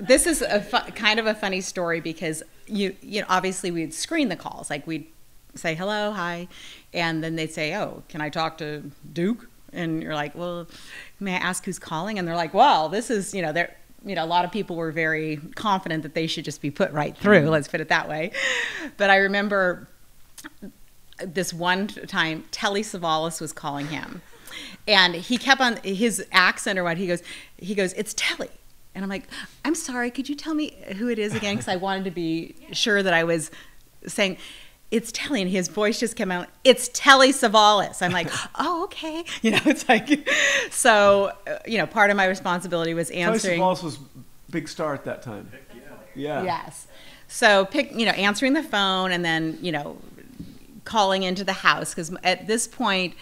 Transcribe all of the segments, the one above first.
this is a kind of a funny story because you know obviously we'd screen the calls, like we'd say hello, hi, and then they'd say, oh, can I talk to Duke? And you're like, well, may I ask who's calling? And they're like, well, this is, you know, they're, you know, a lot of people were very confident that they should just be put right through. Let's put it that way. But I remember this one time, Telly Sevallis was calling him, and he kept on his accent or what. He goes, it's Telly. And I'm like, I'm sorry, could you tell me who it is again? Because I wanted to be sure that I was saying, it's Telly, and his voice just came out, it's Telly Sevallis. I'm like, oh, okay. You know, it's like, so, you know, part of my responsibility was answering. Telly Sevallis was big star at that time. Yeah. Yes. So, you know, answering the phone and then, you know, calling into the house. Because at this point,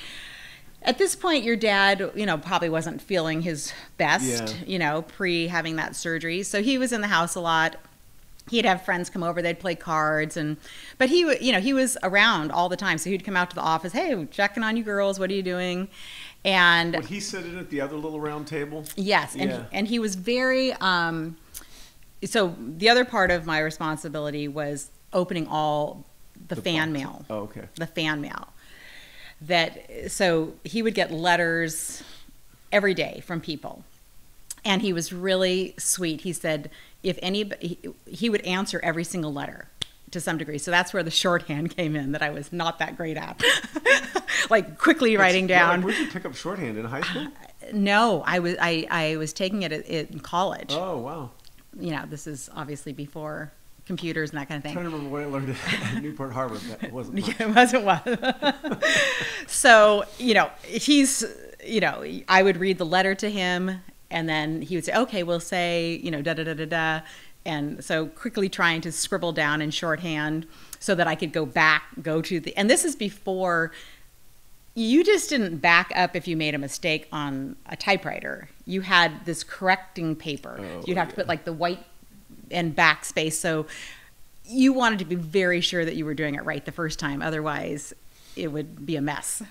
your dad, you know, probably wasn't feeling his best, you know, pre having that surgery. So he was in the house a lot. He'd have friends come over, they'd play cards, but he, you know, he was around all the time. So he'd come out to the office, hey, checking on you girls, what are you doing? And would he sit in at the other little round table? Yes, and he was very. So the other part of my responsibility was opening all the fan mail. Oh, okay. The fan mail. So he would get letters every day from people. And he was really sweet. He said he would answer every single letter to some degree. So that's where the shorthand came in that I was not that great at. Like quickly writing down. Like, where did you pick up shorthand, in high school? No, I was taking it in college. Oh, wow. You know, this is obviously before computers and that kind of thing. I'm trying to remember what I learned at Newport Harbor. That wasn't much. It wasn't well. So, you know, I would read the letter to him, and then he would say, okay, we'll say, you know, da-da-da-da-da. And so quickly trying to scribble down in shorthand so that I could go to the, and this is before, you just didn't back up if you made a mistake on a typewriter. You had this correcting paper. Oh, You'd have to put like the white and backspace. So you wanted to be very sure that you were doing it right the first time. Otherwise, it would be a mess.